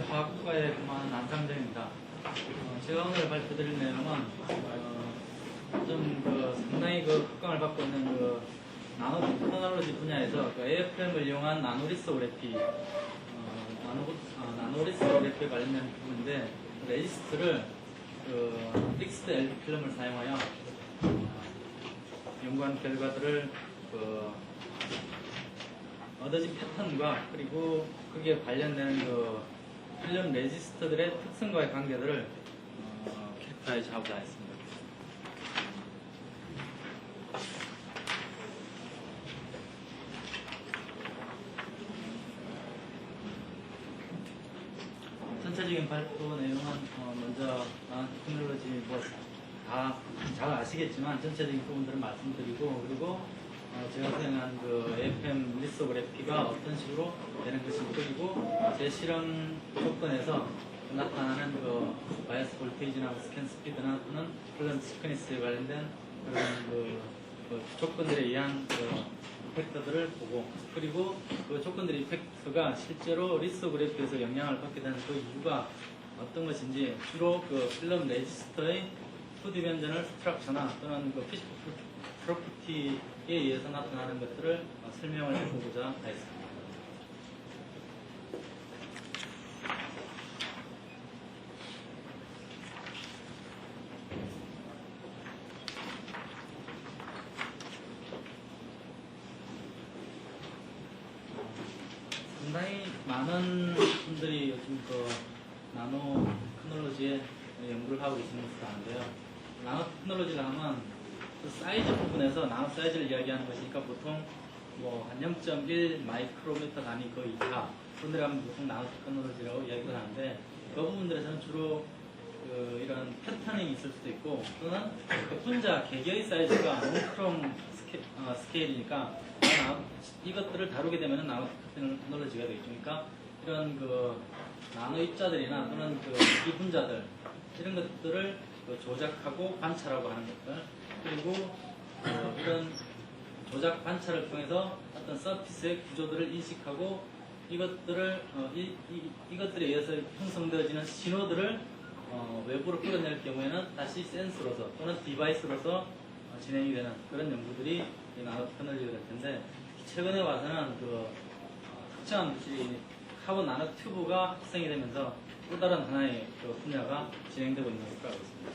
화학과에 근무하는 안상정입니다. 제가 오늘 발표드릴 내용은 상당히 각광을 받고 있는 나노 테크놀로지 분야에서 AFM을 이용한 나노리소그래피, 나노리소그래피에 관련된 부분인데, 레지스트를 픽스드 LED 필름을 사용하여 연구한 결과들을 얻어진 패턴과 그리고 거기에 관련되는 필름 레지스터들의 특성과의 관계들을 캐릭터라이즈 하고자 했습니다. 전체적인 발표 내용은 먼저 테크놀로지 다 잘 아시겠지만 전체적인 부분들을 말씀드리고, 그리고 제가 사용한 AFM 리소그래피가 어떤 식으로 되는 것인지, 그리고 제 실험 조건에서 나타나는 바이어스 볼테이지나 스캔 스피드나 또는 플럼 시퀀스에 관련된 그런 조건들에 의한 팩터들을 보고, 그리고 그 조건들의 이펙트가 실제로 리소그래피에서 영향을 받게 되는 그 이유가 어떤 것인지, 주로 필름 레지스터의 2디멘전을 스트럭처나 또는 피지컬 프로퍼티에 의해서 나타나는 것들을 설명을 해보고자 하였습니다. 상당히 많은 분들이 요즘 나노 테크놀로지에 연구를 하고 계시는 것을 아는데요. 나노 테크놀로지를 하면 사이즈 부분에서 나노 사이즈를 이야기하는 것이니까 보통 한 0.1 마이크로미터 단위 그 이하 그런 데 가면 보통 나노 테크놀로지라고 이야기를 하는데, 그 부분들에서는 주로 이런 패턴이 있을 수도 있고, 또는 분자 개개의 사이즈가 모노크롬 스케일이니까 이것들을 다루게 되면 나노 테크놀로지가 되겠죠. 그러니까 이런 나노 입자들이나 또는 이 분자들 이런 것들을 조작하고 관찰하고 하는 것들, 그리고 이런 조작 관찰을 통해서 어떤 서피스의 구조들을 인식하고 이것들을 이것들에 의해서 형성되어지는 신호들을 외부로 끌어낼 경우에는 다시 센서로서 또는 디바이스로서 진행이 되는 그런 연구들이 이 나노 테크놀로지가 될 텐데, 최근에 와서는 특정한 물질이 카본 나노 튜브가 확성이 되면서 또 다른 하나의 분야가 진행되고 있는 것으로 알고 있습니다.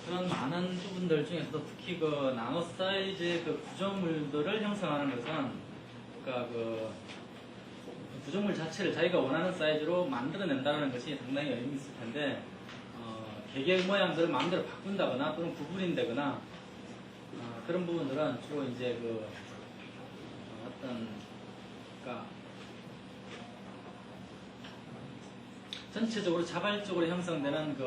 그런 많은 부분들 중에서도 특히 나노 사이즈의 구조물들을 형성하는 것은, 구조물 자체를 자기가 원하는 사이즈로 만들어낸다는 것이 상당히 의미 있을 텐데, 개개 모양들을 마음대로 바꾼다거나 또는 구분인다거나 그런 부분들은 주로 이제 전체적으로 자발적으로 형성되는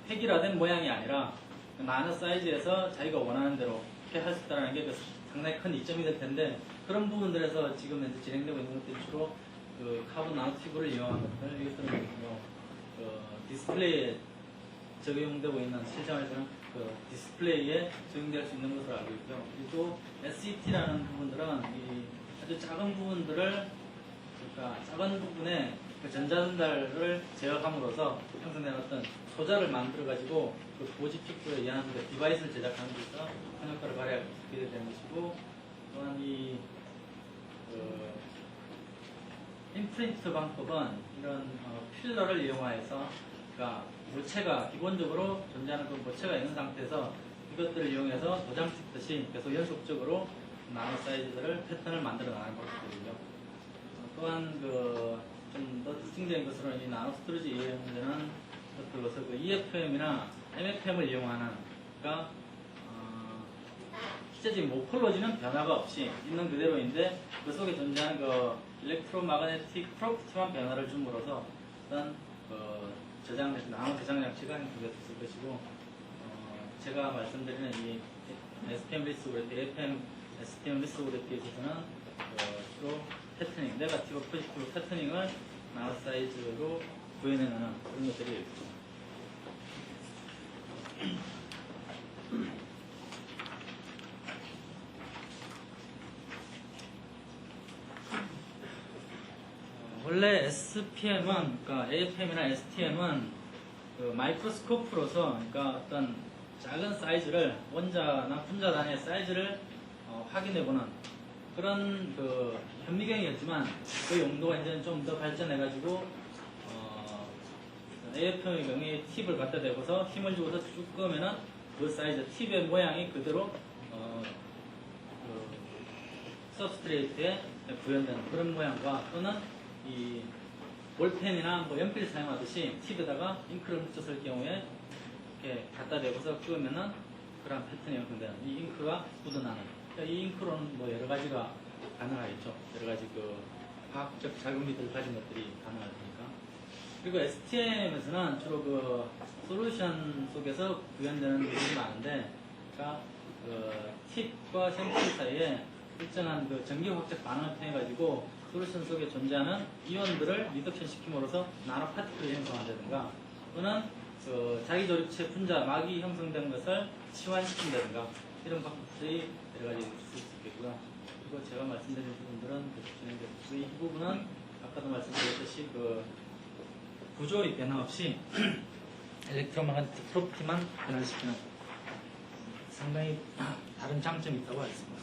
획일화된 모양이 아니라 나노 사이즈에서 자기가 원하는 대로 이렇게 할 수 있다는 게 상당히 큰 이점이 될 텐데, 그런 부분들에서 지금 현재 진행되고 있는 것들이 주로 카본 나노 튜브를 이용한 것들, 이것들은 디스플레이에 적용되고 있는, 실생활에서는 디스플레이에 적용될 수 있는 것으로 알고 있고요. 그리고 SET라는 부분들은 아주 작은 부분들을, 작은 부분에 전자전달을 제어함으로써 형성된 어떤 소자를 만들어가지고 고지픽도에 의한 디바이스를 제작하는 데 있어서 큰 효과를 발휘하게 되는 것이고, 또한 임프린트 방법은 이런 필러를 이용하여서, 물체가 기본적으로 존재하는 물체가 있는 상태에서 이것들을 이용해서 도장 찍듯이 계속 연속적으로 나노 사이즈들을 패턴을 만들어 나가는 것이거든요. 또한 좀 더 특징적인 것으로 이 나노 스토리지 이용되는 것들로서 EFM이나 MFM을 이용하는, 실제적인 모폴로지는 변화가 없이 있는 그대로인데 그 속에 존재하는 일렉트로마그네틱 프로퍼티만 변화를 줌으로써 어떤 나노 저장 장치가 형성됐을 것이고, 제가 말씀드리는 이 SPM 리소그래피, AFM SPM 리소그래피에 있어서는 주로 패터닝, 네거티브 포지티브 패터닝을 나노 사이즈로 구현해내는 그런 것들이 있죠. 원래 SPM은, 그러니까 AFM이나 STM은 그 마이크로스코프로서, 그러니까 어떤 작은 사이즈를, 원자나 분자 단위의 사이즈를 확인해보는 그런 그 현미경이었지만, 그 용도가 이제 좀 더 발전해가지고 AFM의 경우에 팁을 갖다 대고서 힘을 주고서 쭉 끄면은 그 사이즈, 팁의 모양이 그대로 그 서브스트레이트에 구현되는 그런 모양과, 또는 이 볼펜이나 뭐 연필 사용하듯이 팁에다가 잉크를 묻혔을 경우에 이렇게 갖다 대고서 끄면은 그런 패턴이 형성되는, 이 잉크가 묻어나는, 그러니까 이 잉크로는 뭐 여러 가지가 가능하겠죠. 여러 가지 그 화학적 작용미들을 가진 것들이 가능할 테니까. 그리고 STM에서는 주로 그 솔루션 속에서 구현되는 일이 많은데, 그러니까 그 팁과 샘플 사이에 일정한 그 전기화학적 반응을 통해가지고 솔루션 속에 존재하는 이온들을 리덕션 시킴으로써 나노 파티클을 형성한다든가, 또는 그 자기조립체 분자 막이 형성된 것을 치환시킨다든가, 이런 방법들이 여러 가지 있을 수 있겠고요. 그리고 제가 말씀드린 부분들은 이 부분은 아까도 말씀드렸듯이 그 구조의 변화 없이 엘렉트로마그네틱 프로퍼티만 변화시키는 상당히 다른 장점이 있다고 하겠습니다.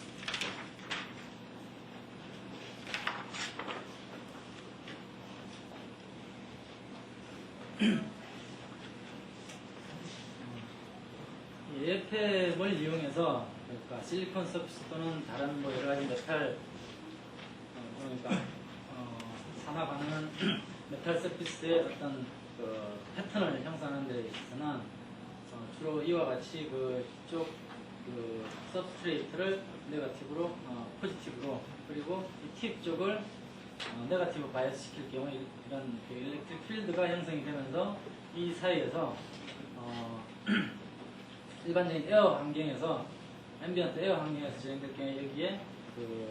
AFM을 이용해서, 그러니까 실리콘 서피스 또는 다른 뭐 여러 가지 메탈, 그러니까 산화 반응은 메탈 서피스의 어떤 그 패턴을 형성하는 데 있어서는 주로 이와 같이 그쪽 그 서브스트레이트를 네거티브로, 포지티브로, 그리고 이 팁 쪽을 네거티브 바이어스 시킬 경우에 이런 그 일렉트릭 필드가 형성이 되면서 이 사이에서 일반적인 에어 환경에서, 앰비언트 에어 환경에서 진행될 경우에 여기에 그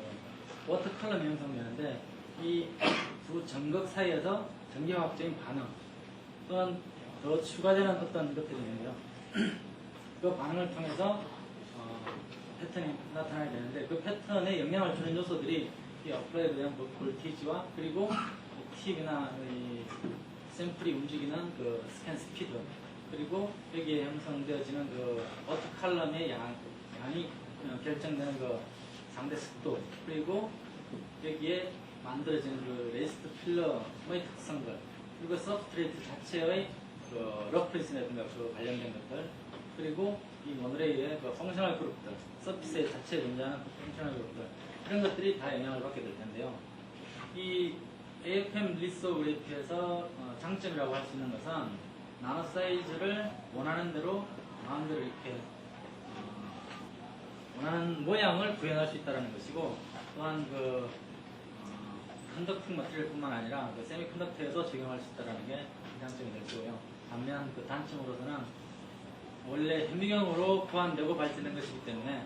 워터 컬럼이 형성되는데, 이 두 전극 사이에서 전기화학적인 반응 또는 더 추가되는 어떤 것들이 있는데요. 그 반응을 통해서 패턴이 나타나게 되는데, 그 패턴에 영향을 주는 요소들이 이 어플라이드 된 볼티지와, 그리고 팁이나 이 샘플이 움직이는 그 스캔 스피드, 그리고 여기에 형성되어지는 그 워터 칼럼의 양이 결정되는 그 상대 습도, 그리고 여기에 만들어지는 그 레이스트 필름의 특성들, 그리고 서브스트레이트 자체의 그 러프니스라든가 그 관련된 것들, 그리고 이 모노레일의 그 펑셔널 그룹들, 서피스의 자체에 존재하는 그 펑셔널 그룹들, 이런 것들이 다 영향을 받게 될 텐데요. 이 AFM 리소그래피에서 장점이라고 할 수 있는 것은 나노 사이즈를 원하는 대로 마음대로 이렇게 원하는 모양을 구현할 수 있다는 것이고, 또한 그 컨덕팅 머티리얼뿐만 아니라 그 세미컨덕터에서 적용할 수 있다는 게 장점이 될 거고요. 반면 그 단점으로서는 원래 현미경으로 구현되고 발전된 것이기 때문에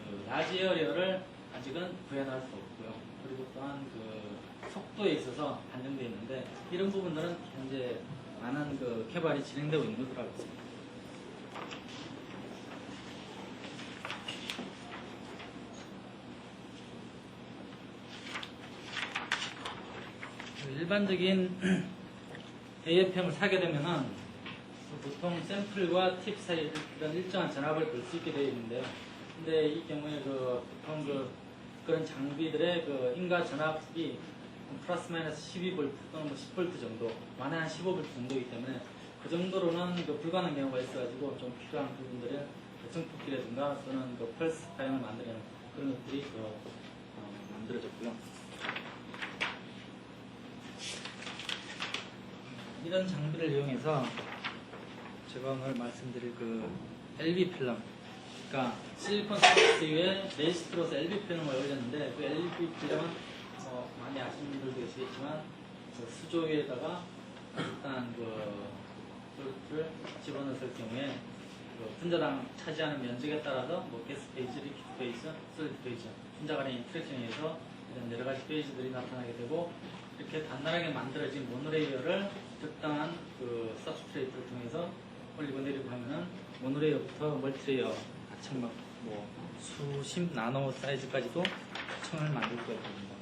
그 라지 에어리어를 아직은 구현할 수 없고요. 그리고 또한 그 속도에 있어서 한정되어 있는데, 이런 부분들은 현재 많은 그 개발이 진행되고 있는 것으로 알고 있습니다. 일반적인 AFM을 사게 되면은 보통 샘플과 팁 사이에 이런 일정한 전압을 걸 수 있게 되어 있는데요. 근데 이 경우에 그 보통 그런 장비들의 그 인가 전압이 플러스 마이너스 12V 또는 뭐 10V 정도, 많이 한 15V 정도이기 때문에 그 정도로는 그 불가능한 경우가 있어가지고 좀 필요한 부분들의 증폭기라든가 또는 그 펄스 파형을 만드는 그런 것들이 만들어졌고요. 이런 장비를 이용해서 제가 오늘 말씀드릴 그 LV 필름, 그러니까 실리콘 서비스 위에 레이스트로서 LV 필름을 올렸는데, 그 LV 필름은 많이 아시는 분들도 계시겠지만 그 수조 위에다가 일단 그 솔트를 집어넣었을 경우에 그 분자당 차지하는 면적에 따라서 뭐 게스 페이지, 리퀴드 페이지, 솔리드 페이지, 분자 간의 인터랙션에 의해서 이런 여러 가지 페이지들이 나타나게 되고, 이렇게 단단하게 만들어진 모노레이어를 적당한 그 서브스트레이트를 통해서 올리고 내리고 하면은 모노레이어부터 멀티레이어 가청 뭐 수십 나노 사이즈까지도 청을 만들 수가 있습니다.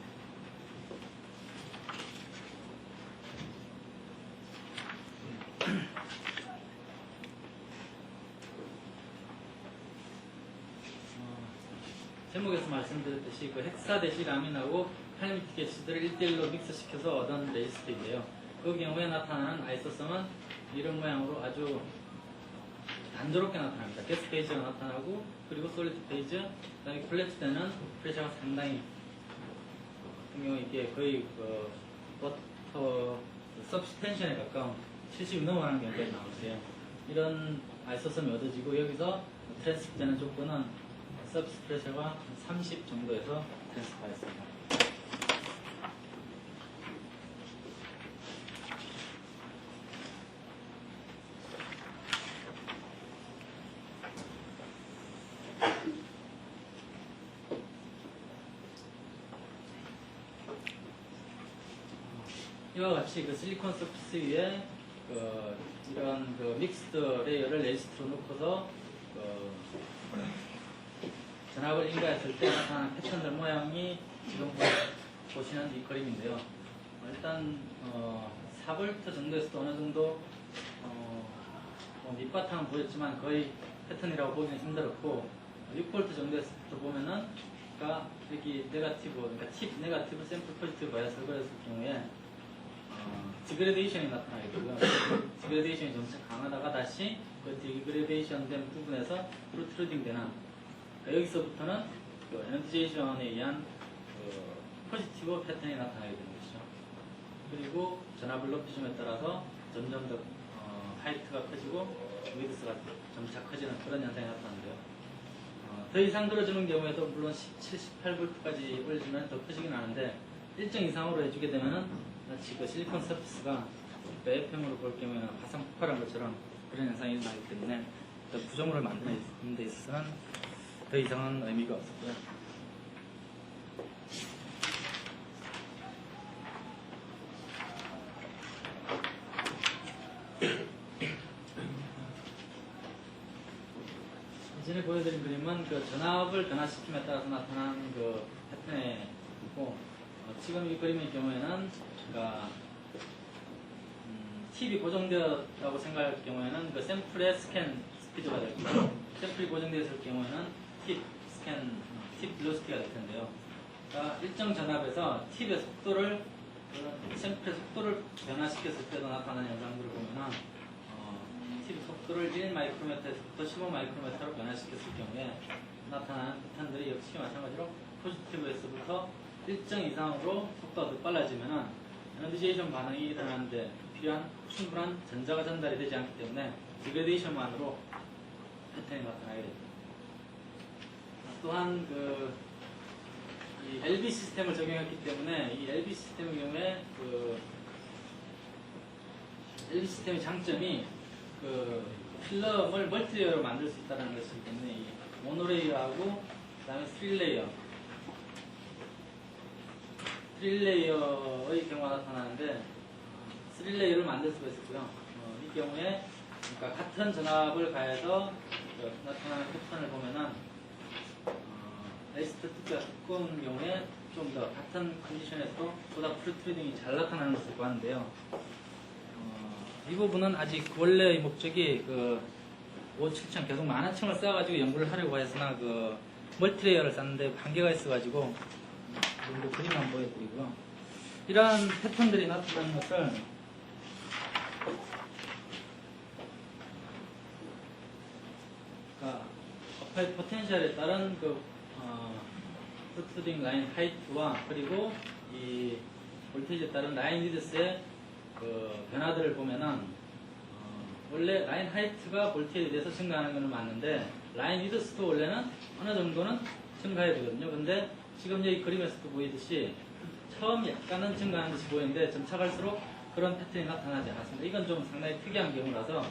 제목에서 말씀드렸듯이 그 헥사데시라민하고 팔미틱 애시드를 1대1로 믹스시켜서 얻은 레지스트인데요. 그 경우에 나타나는 아이소섬은 이런 모양으로 아주 단조롭게 나타납니다. 게스 페이지가 나타나고 그리고 솔리드 페이지, 그 다음에 콜렉트 되는 프레셔가 상당히 같은 경우 이게 거의 그 워터 서브스텐션에 가까운 70 넘어가는 경우까지 나오는데요. 이런 아이소섬이 얻어지고 여기서 트랜스프 되는 조건은 서비스 프레셔가 30 정도에서 트랜스프가 있습니다. 이와 같이 그 실리콘 서피스 위에 이런 믹스드 레이어를 레지스트로 놓고서 전압을 인가했을 때 나타나는 패턴들 모양이 지금 보시는 이 그림인데요. 일단 4V 정도에서도 어느 정도 밑바탕은 보였지만 거의 패턴이라고 보기는 힘들었고 6V 정도에서부터 보면은 그러니까 여기 네가티브, 그러니까 팁 네가티브 샘플 포지티브 바이어스를 그렸을 경우에 디그레데이션이 나타나게 되고요. 디그레데이션이 점차 강하다가 다시 그 디그레데이션 된 부분에서 프루트루딩 되는 여기서부터는 그 에너지제이션에 의한 포지티브 패턴이 나타나게 되는 것이죠. 그리고 전압을 높이줌에 따라서 점점 더 하이트가 커지고 위드스가 점차 커지는 그런 현상이 나타나는데요. 더 이상 들어주는 경우에도 물론 78V까지 올리면 더 커지긴 하는데 일정 이상으로 해주게 되면은 마치 그 실리콘 서피스가 배FM으로 볼 경우에는 화상 폭발한 것처럼 그런 현상이 일어나기 때문에 구조물을 만드는 데 있어서는 더 이상은 의미가 없었고요. 이전에 보여드린 그림은 그 전압을 변화시킴에 따라서 나타나는 그 패턴에 있고 지금 이 그림의 경우에는 그러니까 팁이 고정되었다고 생각할 경우에는 그 샘플의 스캔 스피드가 되고 샘플이 고정되었을 경우에는 팁 벨로시티가 될 텐데요. 그러니까 일정 전압에서 팁의 속도를 샘플의 속도를 변화시켰을 때도 나타나는 현상들을 보면은 팁의 속도를 1마이크로미터에서부터 15마이크로미터로 변화시켰을 경우에 나타나는 패턴들이 역시 마찬가지로 포지티브에서부터 일정 이상으로 속도가 더 빨라지면은 에너지제이션 반응이 일어나는데 필요한 충분한 전자가 전달이 되지 않기 때문에 디그레데이션만으로 패턴이 나타나게 됩니다. 또한 이 LB 시스템을 적용했기 때문에 이 LB 시스템의 경우에 LB 시스템의 장점이 필름을 멀티레이어로 만들 수 있다는 것이기 때문에 이 모노레이어하고 그다음에 3레이어의 경우가 나타나는데 3레이어를 만들 수가 있었고요. 이 경우에 그러니까 같은 전압을 가해서 나타나는 패턴을 보면은 레지스터 두께가 두꺼운 경우에 좀 더 같은 컨디션에서도 보다 프루트루딩이 잘 나타나는 것을 보았는데요. 이 부분은 아직 원래의 목적이 5, 7층 계속 많은 층을 쌓아가지고 연구를 하려고 했으나 멀티레이어를 쌓는데 한계가 있어가지고 이 그림만 보여드리고요. 이러한 패턴들이 나타나는 것을 어파이트 포텐셜에 따른 프루트루딩 라인 하이트와 그리고 이 볼테이지에 따른 라인 위드스의 변화들을 보면은 원래 라인 하이트가 볼테이지에 대해서 증가하는 것은 맞는데 라인 위드스도 원래는 어느 정도는 증가해야 되거든요. 근데 지금 여기 그림에서도 보이듯이 처음 약간은 증가하는 것이 보이는데 점차 갈수록 그런 패턴이 나타나지 않았습니다. 이건 좀 상당히 특이한 경우라서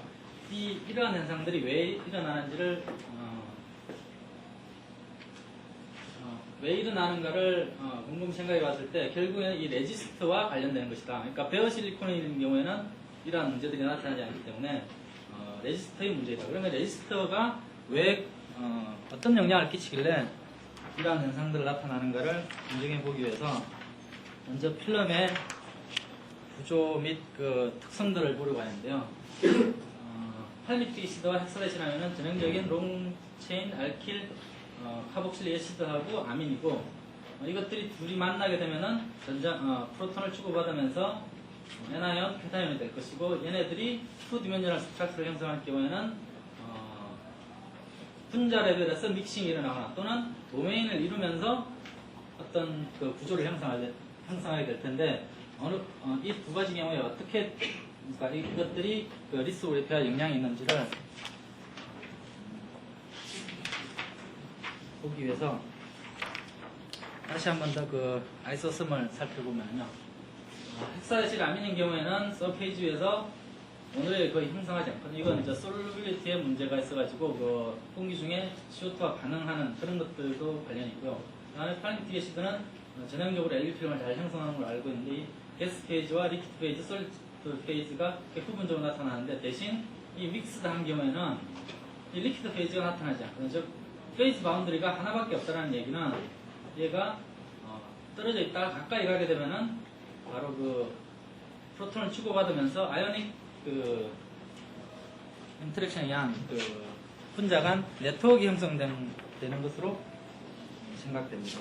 이러한 현상들이 왜 일어나는지를 왜 일어나는가를 곰곰이 생각해 봤을 때 결국에는 이 레지스터와 관련되는 것이다. 그러니까 베어 실리콘인 경우에는 이러한 문제들이 나타나지 않기 때문에 레지스터의 문제이다. 그러면 레지스터가 왜 어떤 영향을 끼치길래 이러한 현상들을 나타나는가를 인정해 보기 위해서 먼저 필름의 구조 및 특성들을 보려고 하는데요. 팔미틱 시드와 헥사데시라면은 전형적인 롱체인 알킬 카복실리 애시드하고 아민이고 이것들이 둘이 만나게 되면은 프로톤을 주고받으면서 애나이온, 캐타이온이 될 것이고 얘네들이 투디멘셔널 스트럭처를 형성할 경우에는 분자 레벨에서 믹싱이 일어나거나 또는 도메인을 이루면서 어떤 그 구조를 형성하게 될 텐데 이 두 가지 경우에 어떻게 그러니까 이것들이 그 리스오리페아 영향이 있는지를 보기 위해서 다시 한 번 더 그 아이소섬을 살펴보면요. 헥사에실 아민인 경우에는 서페이지 위에서 오늘의 거의 형성하지 않거든요. 이건 이제 솔루빌리티에 문제가 있어가지고 그 공기 중에 CO2와 반응하는 그런 것들도 관련이 있고요. 그다음에 팔리틱 애시드는 전형적으로 LBP름을 잘 형성하는 걸 알고 있는데 이 게스 페이지와 리퀴드 페이지, 솔리드 페이지가 부분적으로 나타나는데 대신 이 믹스드한 경우에는 이 리퀴드 페이지가 나타나지 않거든요. 즉 페이지 바운드리가 하나밖에 없다는 얘기는 얘가 떨어져 있다가 가까이 가게 되면은 바로 그 프로톤을 주고받으면서 아이오닉 그 인터랙션에 의한 그 분자 간 네트워크가 형성되는 것으로 생각됩니다.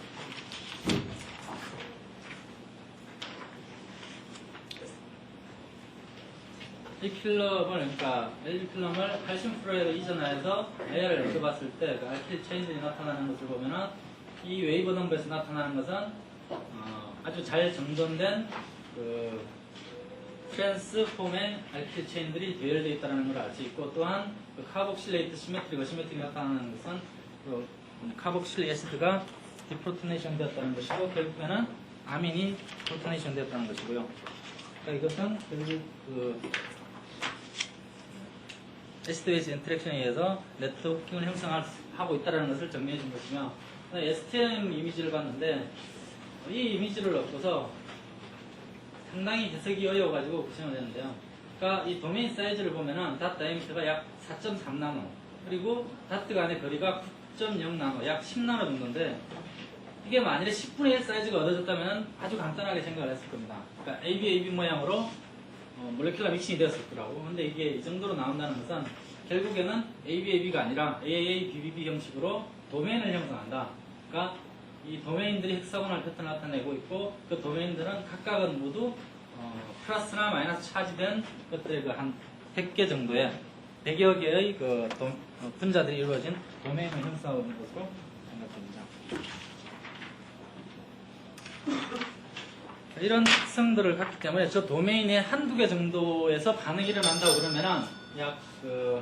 이 필름을 그러니까 LB 필름을 칼슘 플로라이드 이전화해서 AR을 얻어봤을 때 그 알킬 체인들이 나타나는 것을 보면은 이 웨이브 넘버에서 나타나는 것은 아주 잘 정돈된 그 트랜스폼의 알킬 체인들이 배열되어 있다는 걸 알 수 있고 또한 그 카복실레이트 시메트리가 나타나는 것은 그 카복실리 애시드가 디프로토네이션 되었다는 것이고 결국에는 아민이 프로토네이션 되었다는 것이고요. 그러니까 이것은 결국 그 애시드 베이스 인터랙션에 의해서 네트워킹을 형성하고 있다는 것을 정리해 준 것이며 STM 이미지를 봤는데 이 이미지를 넣고서 상당히 해석이 어려워가지고 고생을 했는데요. 그러니까 이 도메인 사이즈를 보면은 닷 다이미터가 약 4.3나노 그리고 다트 간의 거리가 9.0나노 약 10나노 정도인데 이게 만일에 10분의 1 사이즈가 얻어졌다면 아주 간단하게 생각을 했을 겁니다. 그러니까 AB 모양으로 몰레큘러 믹싱이 되었을 거라고. 근데 이게 이 정도로 나온다는 것은 결국에는 ABAB가 아니라 AABBB 형식으로 도메인을 형성한다. 그러니까 이 도메인들이 헥사고널 패턴을 나타내고 있고 그 도메인들은 각각은 모두 플러스나 마이너스 차지된 것들의 그 한 100개 정도의 100여 개의 그 분자들이 이루어진 도메인을 형성하고 있는 것으로 생각됩니다. 이런 특성들을 갖기 때문에 저 도메인의 한두 개 정도에서 반응이 일어난다고 그러면은 약 그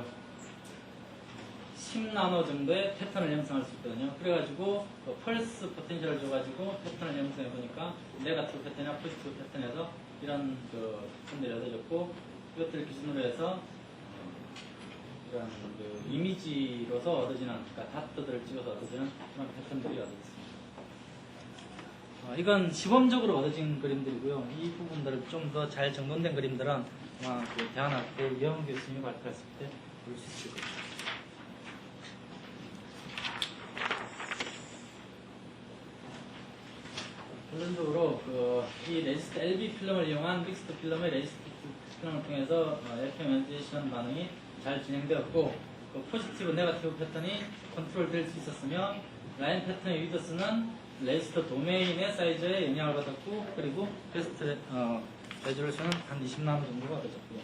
10나노 정도의 패턴을 형성할 수 있거든요. 그래가지고 그 펄스 포텐셜을 줘가지고 패턴을 형성해 보니까 네거티브 패턴이나 포지티브 패턴에서 이런 그 패턴들이 얻어졌고 이것들을 기준으로 해서 이런 그 이미지로서 얻어지는 그러니까 다트들을 찍어서 얻어지는 그런 패턴들이 얻어졌습니다. 이건 시범적으로 얻어진 그림들이고요. 이 부분들을 좀 더 잘 정돈된 그림들은 아마 그 대안학교 이영 교수님이 발표했을 때 볼 수 있을 겁니다. 결론적으로 이 레지스트 LB 필름을 이용한 믹스드 필름의 레지스트 필름을 통해서 FM 엔지션 반응이 잘 진행되었고 그 포지티브, 네거티브 패턴이 컨트롤 될 수 있었으며 라인 패턴의 위드스는 레지스터 도메인의 사이즈에 영향을 받았고 그리고 베스트 레졸루션은 한 20나노 정도가 얻어졌고요.